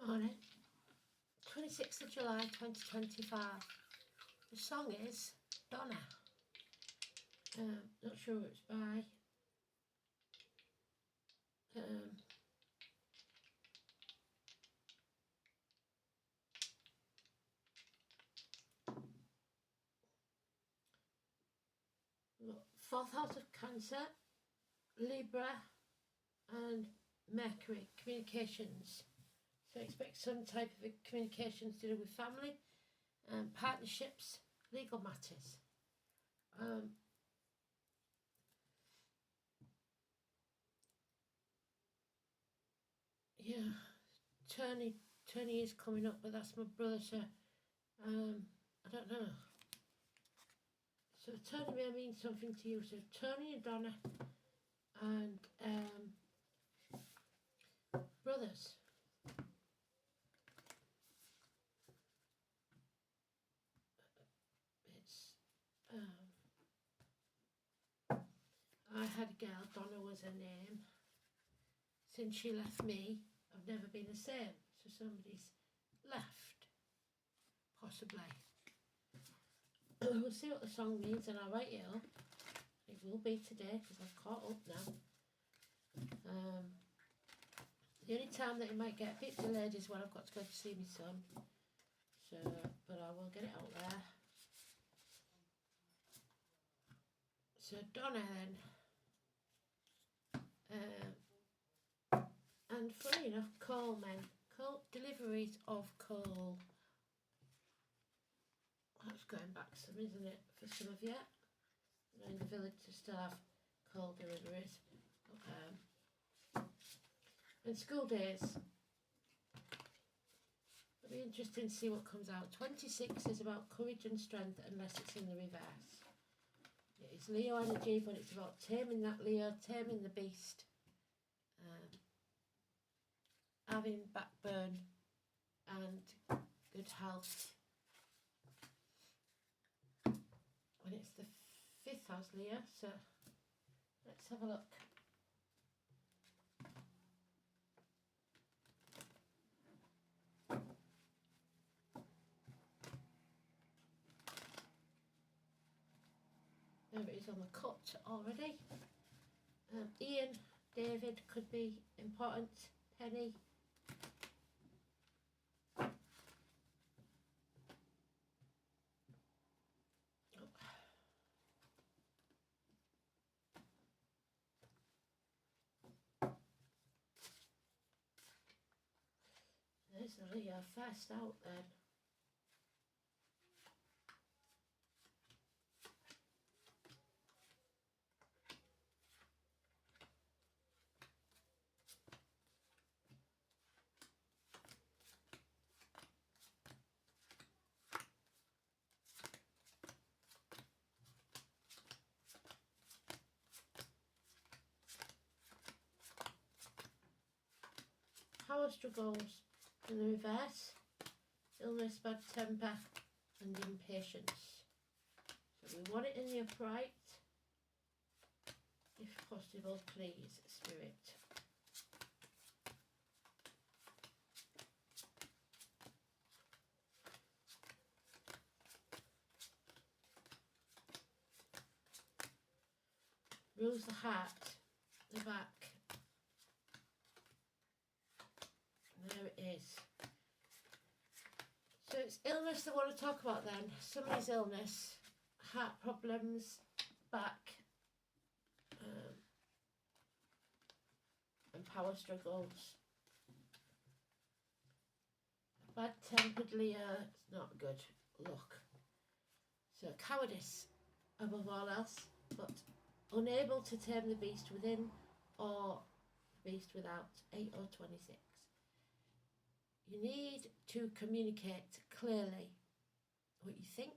Morning, 26th of July 2025. The song is Donna. Not sure what it's by. Fourth house of Cancer, Libra and Mercury, communications. So expect some type of communications to do with family, partnerships, legal matters. Yeah, Tony is coming up, but that's my brother, so I don't know. So Tony may mean something to you. So Tony and Donna and brothers. It's I had a girl, Donna was her name. Since she left me, I've never been the same. So somebody's left, possibly. We'll see what the song means and I'll write it up. It will be today because I've caught up now. The only time that it might get a bit delayed is when I've got to go to see my son. So, but I will get it out there. So Donna then. And funny enough, coal men. Deliveries of coal. That's going back some, isn't it, for some of you? In the village to still have coal deliveries. And school days. It'll be interesting to see what comes out. 26 is about courage and strength unless it's in the reverse. It's Leo energy, but it's about taming that Leo, taming the beast. Having backbone and good health. When it's the 5th house, Leo, so let's have a look. There it is on the cut already. Ian, David could be important. Penny. There's the Leo first out then. Power struggles in the reverse, illness, bad temper and impatience. So we want it in the upright, if possible, please, Spirit. Rules the heart, the back. There it is. So it's illness I want to talk about then. Somebody's illness, heart problems, back, and power struggles. Bad-tempered Leo, it's not good. Look. So cowardice above all else, but unable to tame the beast within or the beast without, 8 or 26. You need to communicate clearly. What you think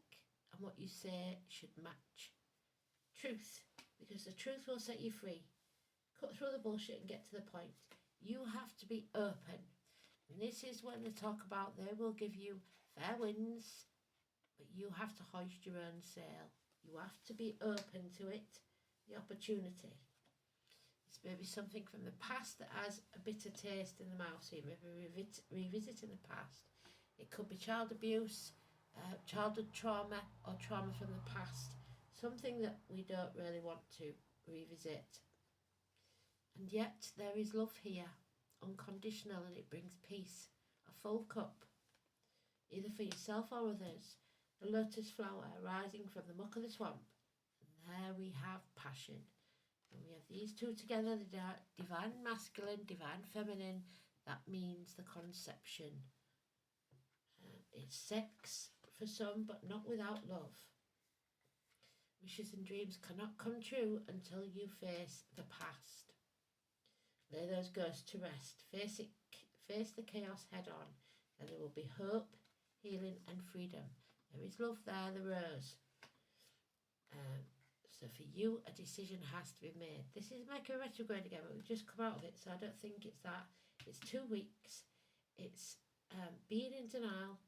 and what you say should match. Truth, because the truth will set you free. Cut through the bullshit and get to the point. You have to be open. And this is when they talk about they will give you fair winds, but you have to hoist your own sail. You have to be open to it, the opportunity. It's maybe something from the past that has a bitter taste in the mouth, so you maybe revisiting the past. It could be child abuse, childhood trauma, or trauma from the past, something that we don't really want to revisit. And yet there is love here, unconditional, and it brings peace, a full cup, either for yourself or others, the lotus flower rising from the muck of the swamp. And there we have passion. And we have these two together, the divine masculine, divine feminine. That means the conception. It's sex for some, but not without love. Wishes and dreams cannot come true until you face the past. Lay those ghosts to rest. Face the chaos head on, and there will be hope, healing, and freedom. There is love there, the rose. So for you, a decision has to be made. This is Mercury retrograde again, but we've just come out of it, so I don't think it's that. It's 2 weeks. It's being in denial,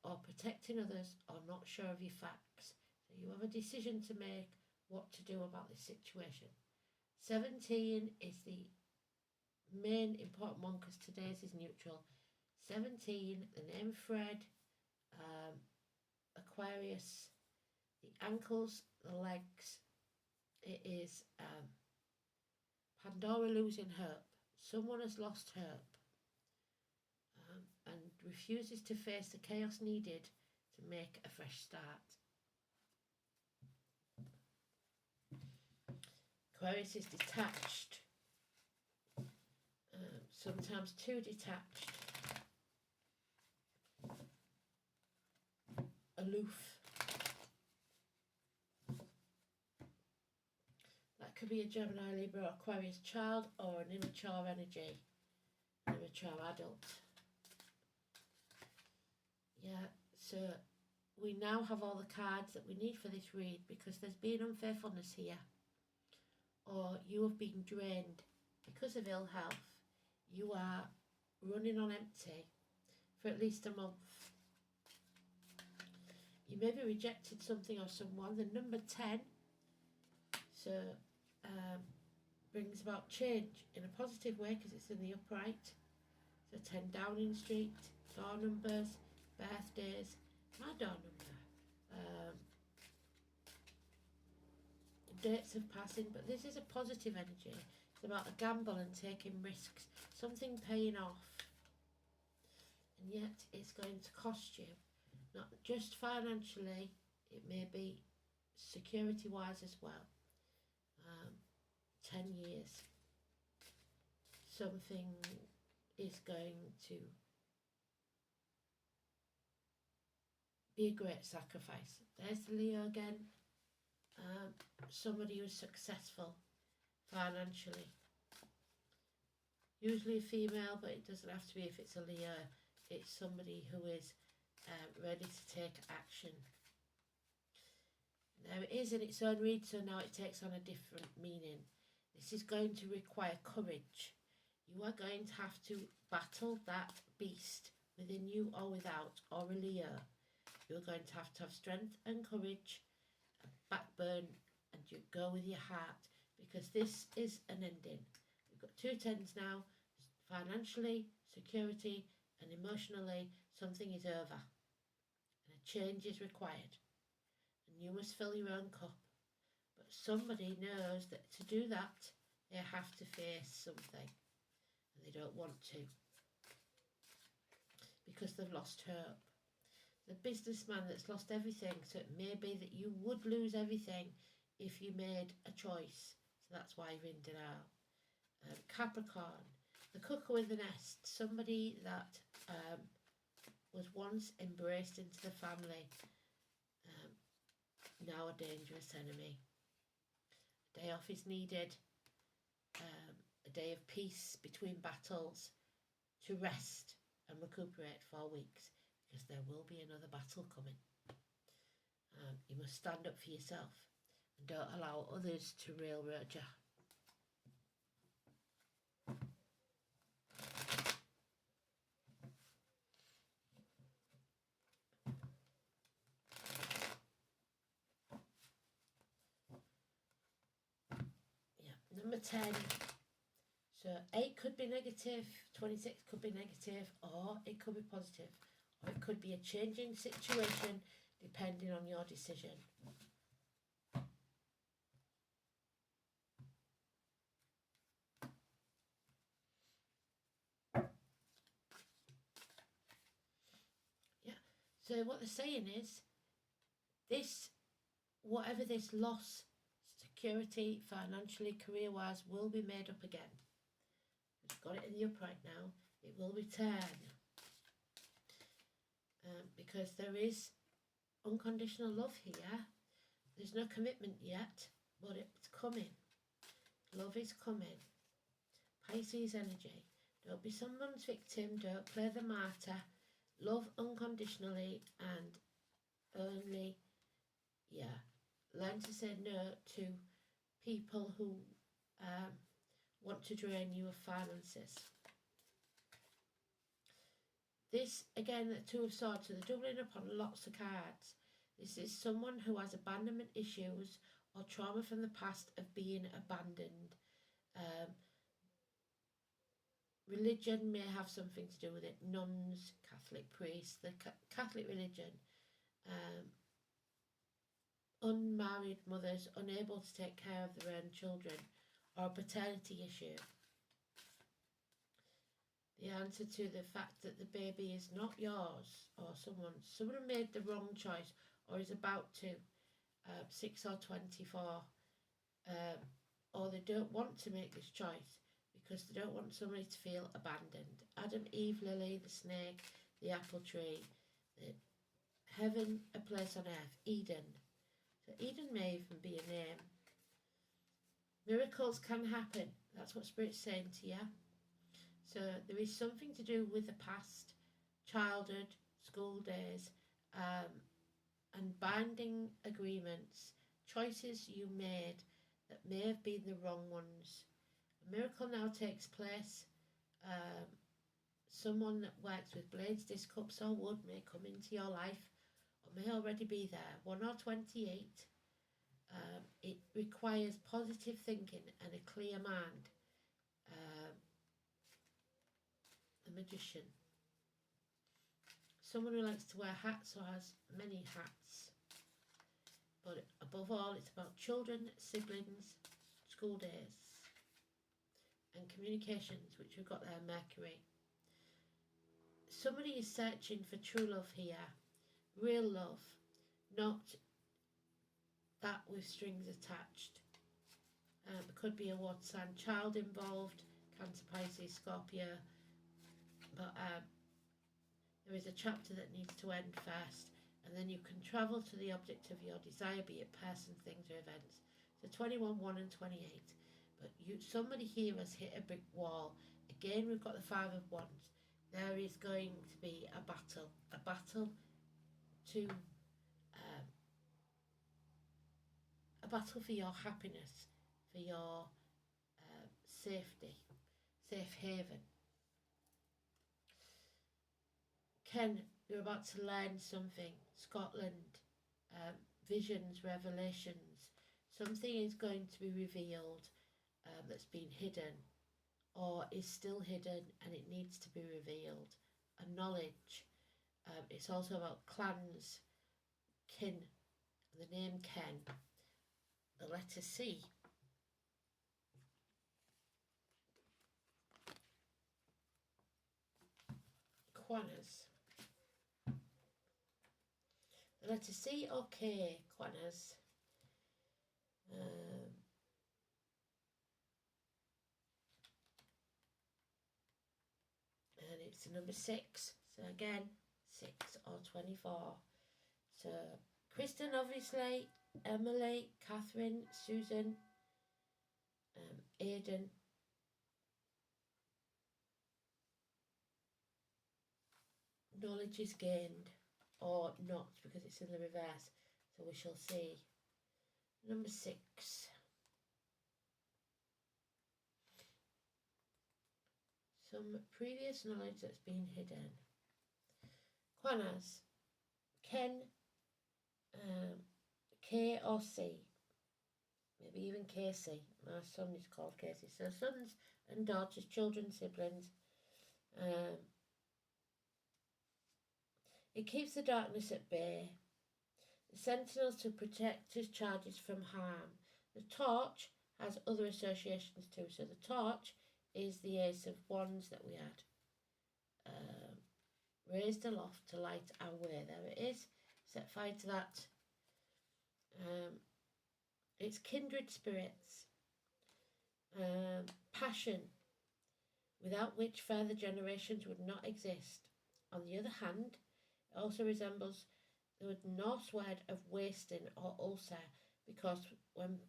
or protecting others, or not sure of your facts. So you have a decision to make what to do about this situation. 17 is the main important one because today's is neutral. 17, the name Fred, Aquarius, the ankles, the legs. It is Pandora losing hope. Someone has lost hope and refuses to face the chaos needed to make a fresh start. Aquarius is detached, sometimes too detached, aloof. That could be a Gemini, Libra, Aquarius child, or an immature energy, an immature adult. Yeah, so we now have all the cards that we need for this read because there's been unfaithfulness here. Or you have been drained because of ill health. You are running on empty for at least a month. You maybe rejected something or someone. The number 10 so brings about change in a positive way because it's in the upright. So 10 Downing Street, door numbers, birthdays, my door number. Dates of passing, but this is a positive energy. It's about a gamble and taking risks, something paying off, and yet it's going to cost you, not just financially, it may be security wise as well. 10 years, something is going to be a great sacrifice. There's the Leo again. Somebody who's successful financially, usually a female, but it doesn't have to be if it's a Leo. It's somebody who is ready to take action. Now it is in its own read, so now it takes on a different meaning. This is going to require courage. You are going to have to battle that beast within you or without, or a Leo. You're going to have strength and courage, a backbone, and you go with your heart, because this is an ending. We've got 2 10s now. Financially, security, and emotionally, something is over, and a change is required, and you must fill your own cup. But somebody knows that to do that, they have to face something, and they don't want to, because they've lost hope. The businessman that's lost everything, so it may be that you would lose everything if you made a choice, so that's why you're in denial. Capricorn, the cuckoo in the nest, somebody that was once embraced into the family, now a dangerous enemy. A day off is needed, a day of peace between battles, to rest and recuperate for weeks, because there will be another battle coming. You must stand up for yourself and don't allow others to railroad you. Number 10. So 8 could be negative, 26 could be negative, or it could be positive, or it could be a changing situation depending on your decision. Yeah, so what they're saying is this, whatever this loss, security, financially, career-wise, will be made up again. You've got it in the upright now. It will return. Because there is unconditional love here. There's no commitment yet, but it's coming. Love is coming. Pisces energy. Don't be someone's victim. Don't play the martyr. Love unconditionally and only, learn to say no to people who want to drain you of finances. This, again, the Two of Swords, so they're doubling up on lots of cards. This is someone who has abandonment issues or trauma from the past of being abandoned. Religion may have something to do with it. Nuns, Catholic priests, the Catholic religion. Unmarried mothers unable to take care of their own children, or a paternity issue. The answer to the fact that the baby is not yours or someone's. Someone made the wrong choice or is about to, 6 or 24, or they don't want to make this choice because they don't want somebody to feel abandoned. Adam, Eve, Lily, the snake, the apple tree, the heaven, a place on earth, Eden. So Eden may even be a name. Miracles can happen. That's what Spirit's saying to you. So there is something to do with the past, childhood, school days, and binding agreements, choices you made that may have been the wrong ones. A miracle now takes place. Someone that works with blades, disc cups or wood may come into your life or may already be there. 1 or 28. It requires positive thinking and a clear mind. The Magician. Someone who likes to wear hats or has many hats. But above all, it's about children, siblings, school days, and communications, which we've got there, Mercury. Somebody is searching for true love here. Real love. Not that with strings attached. It could be a water sign child involved, Cancer, Pisces, Scorpio. But there is a chapter that needs to end first, and then you can travel to the object of your desire, be it person, things or events. So 21, 1 and 28. But somebody here has hit a brick wall. Again, we've got the 5 of Wands. There is going to be a battle to a battle for your happiness, for your safety, safe haven. Ken, you're about to learn something. Scotland, visions, revelations. Something is going to be revealed that's been hidden or is still hidden and it needs to be revealed. A knowledge. It's also about clans, kin, the name Ken. The letter C. Quanners. The letter C or K, Quanners. And it's the number 6. So again, 6 or 24. So Kristen, obviously, Emily, Catherine, Susan, Aidan. Knowledge is gained or not because it's in the reverse. So we shall see. Number 6. Some previous knowledge that's been hidden. Quanners. Ken, K or C. maybe even Casey. My son is called Casey. So sons and daughters, children, siblings. It keeps the darkness at bay. The sentinels to protect his charges from harm. The torch has other associations too. So the torch is the Ace of Wands that we had. Raised aloft to light our way. There it is. Set fire to that. It's kindred spirits. Passion, without which further generations would not exist. On the other hand, it also resembles the Norse word of wasting or ulcer, because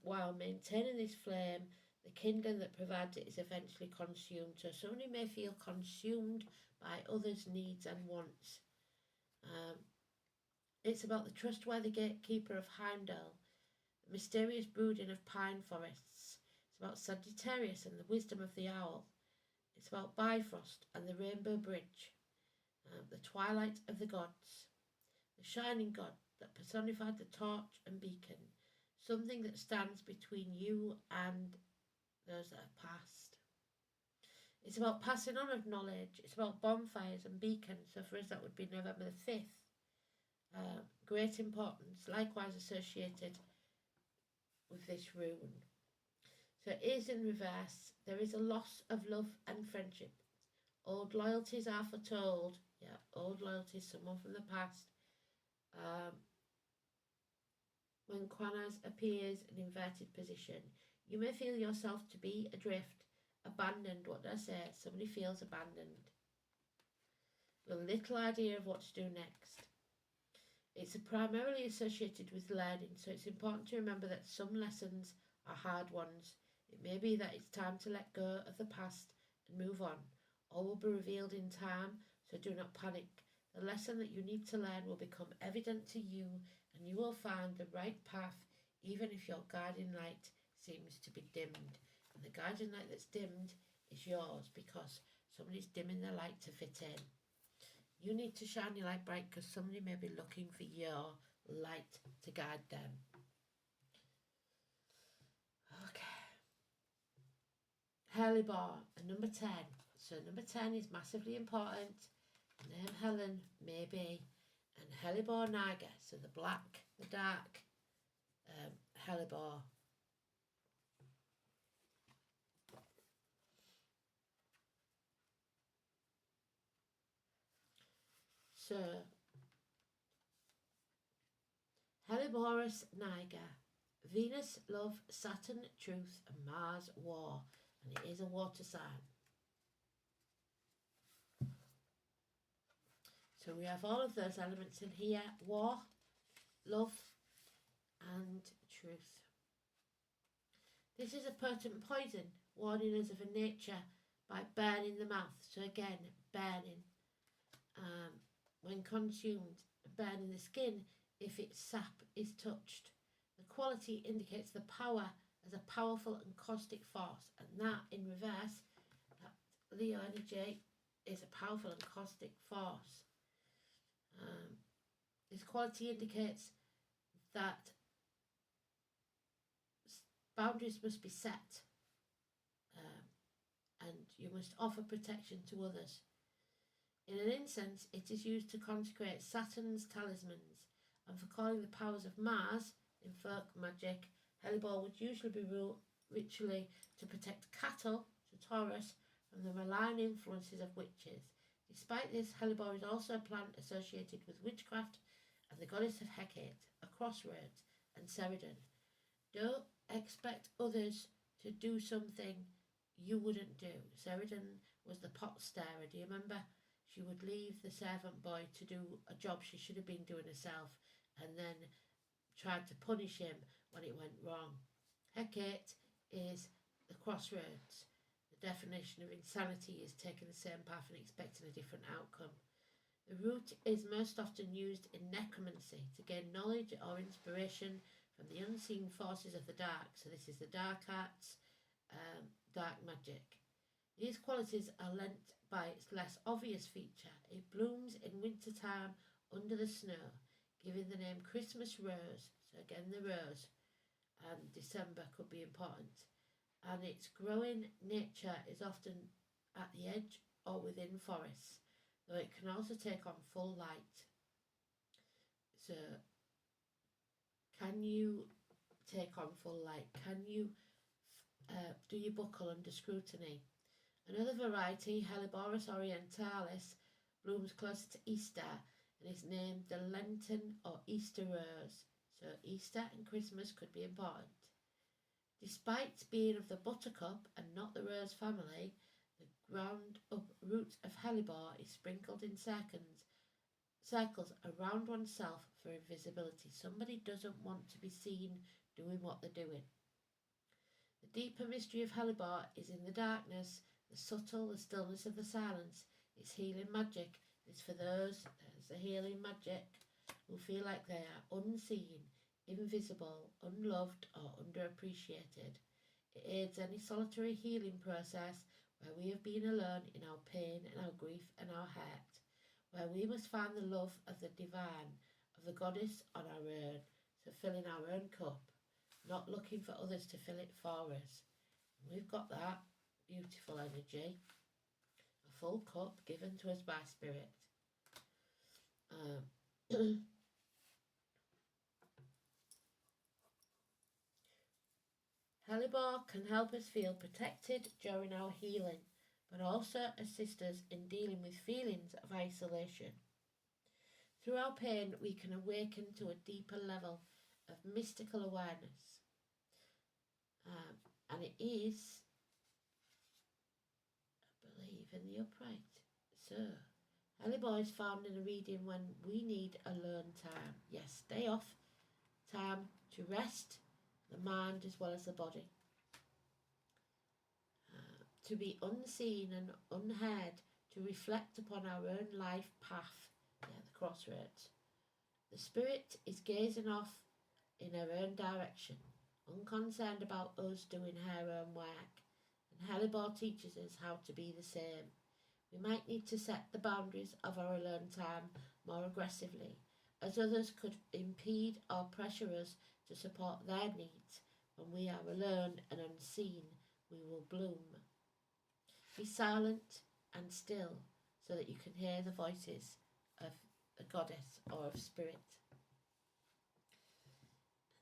while maintaining this flame, the kindling that provides it is eventually consumed. So somebody may feel consumed by others' needs and wants. It's about the trustworthy gatekeeper of Heimdall, the mysterious brooding of pine forests. It's about Sagittarius and the wisdom of the owl. It's about Bifrost and the Rainbow Bridge, the twilight of the gods, the shining god that personified the torch and beacon, something that stands between you and those that have passed. It's about passing on of knowledge. It's about bonfires and beacons. So for us that would be November the 5th. Great importance, likewise associated with this rune. So it is in reverse. There is a loss of love and friendship. Old loyalties are foretold. Yeah, old loyalties, someone from the past. When Quanas appears in inverted position, you may feel yourself to be adrift, abandoned. What did I say? Somebody feels abandoned, with little idea of what to do next. It's primarily associated with learning, so it's important to remember that some lessons are hard ones. It may be that it's time to let go of the past and move on. All will be revealed in time, so do not panic. The lesson that you need to learn will become evident to you, and you will find the right path, even if your guiding light seems to be dimmed. And the guiding light that's dimmed is yours, because somebody's dimming their light to fit in. You need to shine your light bright, because somebody may be looking for your light to guide them. Okay. Hellebore, number 10. So number 10 is massively important. Name Helen, maybe. And Hellebore Naga, so the black, the dark Hellebore. So, Helleborus Niger, Venus, love, Saturn, truth, and Mars, war. And it is a water sign. So we have all of those elements in here. War, love, and truth. This is a potent poison, warning us of a nature by burning the mouth. So again, burning. When consumed, burning the skin if its sap is touched. The quality indicates the power as a powerful and caustic force, and that in reverse, that Leo energy is a powerful and caustic force. This quality indicates that boundaries must be set, and you must offer protection to others. In an incense, it is used to consecrate Saturn's talismans, and for calling the powers of Mars in folk magic, Hellebore would usually be ritually to protect cattle, to Taurus, from the malign influences of witches. Despite this, Hellebore is also a plant associated with witchcraft and the goddess of Hecate, a crossroads, and Ceridon. Don't expect others to do something you wouldn't do. Ceridon was the pot stirrer, do you remember? She would leave the servant boy to do a job she should have been doing herself, and then tried to punish him when it went wrong. Hecate is the crossroads. The definition of insanity is taking the same path and expecting a different outcome. The root is most often used in necromancy to gain knowledge or inspiration from the unseen forces of the dark. So this is the dark arts, dark magic. These qualities are lent by its less obvious feature. It blooms in wintertime under the snow, giving the name Christmas rose. So again, the rose. and December could be important. And its growing nature is often at the edge or within forests, though it can also take on full light. So, can you take on full light? Can you do you buckle under scrutiny? Another variety, Helleborus orientalis, blooms closer to Easter and is named the Lenten or Easter rose. So Easter and Christmas could be important. Despite being of the buttercup and not the rose family, the ground up root of hellebore is sprinkled in circles around oneself for invisibility. Somebody doesn't want to be seen doing what they're doing. The deeper mystery of hellebore is in the darkness, the subtle, the stillness of the silence. It's healing magic. It's for those, as the healing magic, who feel like they are unseen, invisible, unloved, or underappreciated. It aids any solitary healing process where we have been alone in our pain and our grief and our hurt, where we must find the love of the divine, of the goddess on our own, so filling our own cup, not looking for others to fill it for us. And we've got that beautiful energy, a full cup given to us by Spirit. Hellebore can help us feel protected during our healing, but also assist us in dealing with feelings of isolation. Through our pain, we can awaken to a deeper level of mystical awareness. And it is, I believe, in the upright. So, hellebore is found in a reading when we need alone time. Yes, day off, time to rest the mind as well as the body. To be unseen and unheard, to reflect upon our own life path, the crossroads. The spirit is gazing off in her own direction, unconcerned about us doing her own work, and hellebore teaches us how to be the same. We might need to set the boundaries of our alone time more aggressively, as others could impede or pressure us to support their needs. When we are alone and unseen, we will bloom. Be silent and still so that you can hear the voices of the goddess or of spirit.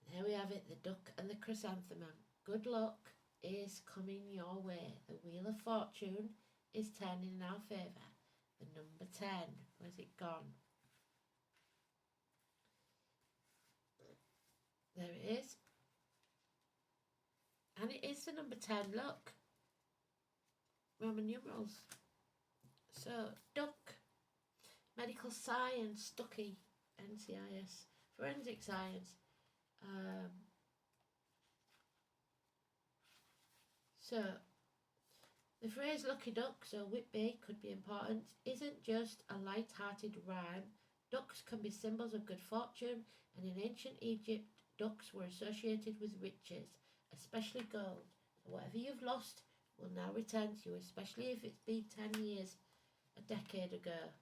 And there we have it, the duck and the chrysanthemum. Good luck is coming your way. The wheel of fortune is turning in our favour. The number 10, where's it gone? There it is. And it is the number 10, look. Roman numerals. So, duck, medical science, ducky, NCIS, forensic science. So, the phrase lucky ducks or Whitby could be important, isn't just a light-hearted rhyme. Ducks can be symbols of good fortune, and in ancient Egypt, ducks were associated with riches, especially gold. So whatever you've lost will now return to you, especially if it's been 10 years, a decade ago.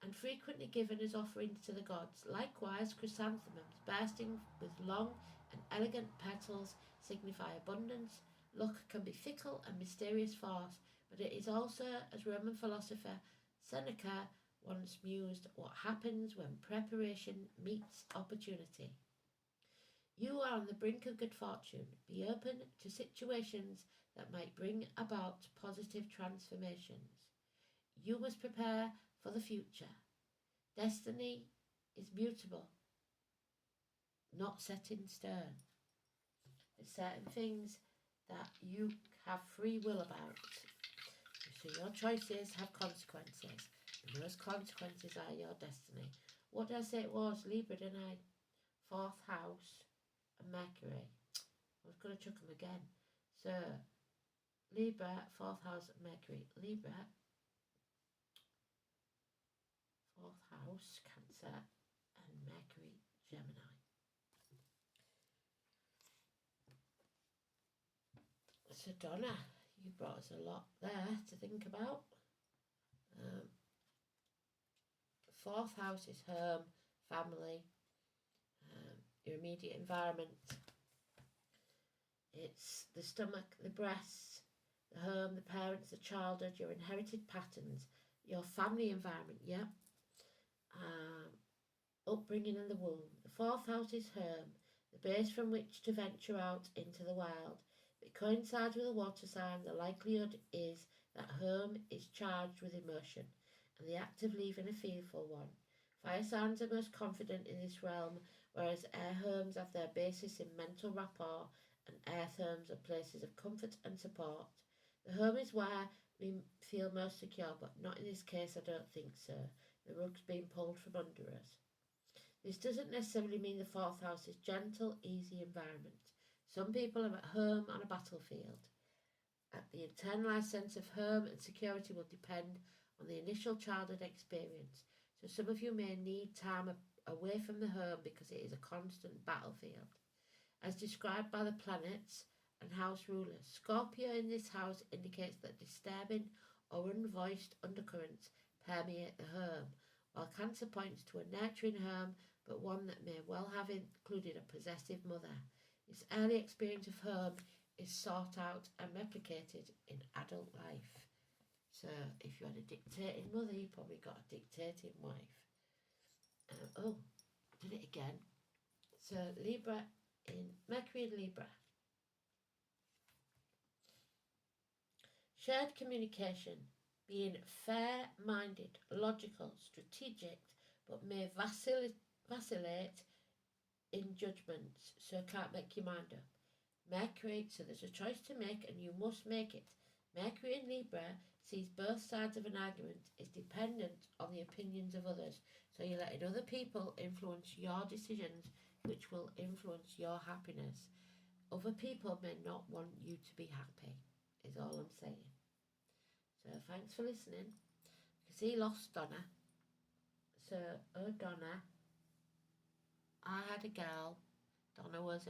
And frequently given as offerings to the gods. Likewise, chrysanthemums, bursting with long and elegant petals, signify abundance. Luck can be fickle and mysterious force, but it is also, as Roman philosopher Seneca once mused, what happens when preparation meets opportunity. You are on the brink of good fortune. Be open to situations that might bring about positive transformations. You must prepare for the future. Destiny is mutable, not set in stone. There's certain things that you have free will about. So your choices have consequences, and those consequences are your destiny. What did I say it was? Libra, didn't I? 4th house and Mercury. I was going to chuck them again. So, Libra, 4th house and Mercury. Libra, 4th house, Cancer, and Mercury, Gemini. So Donna, you brought us a lot there to think about. 4th house is home, family, your immediate environment. It's the stomach, the breasts, the home, the parents, the childhood, your inherited patterns, your family environment, yeah? Upbringing in the womb. The fourth house is home, the base from which to venture out into the wild. If it coincides with a water sign, the likelihood is that home is charged with emotion, and the act of leaving a fearful one. Fire signs are most confident in this realm, whereas air homes have their basis in mental rapport, and earth homes are places of comfort and support. The home is where we feel most secure, but not in this case, I don't think so. The rug's being pulled from under us. This doesn't necessarily mean the fourth house is gentle, easy environment. Some people are at home on a battlefield. The internalized sense of home and security will depend on the initial childhood experience. So some of you may need time away from the home because it is a constant battlefield. As described by the planets and house rulers, Scorpio in this house indicates that disturbing or unvoiced undercurrents permeate the home, while Cancer points to a nurturing home, but one that may well have included a possessive mother. This early experience of home is sought out and replicated in adult life. So if you had a dictating mother, you probably got a dictating wife. Did it again. So Libra in Mercury in Libra. Shared communication, being fair-minded, logical, strategic, but may vacillate in judgments, so can't make your mind up. Mercury, so there's a choice to make and you must make it. Mercury in Libra sees both sides of an argument is dependent on the opinions of others, so you're letting other people influence your decisions, which will influence your happiness. Other people may not want you to be happy, is all I'm saying. So thanks for listening. Because he lost Donna. So, Donna, I had a girl. Donna was in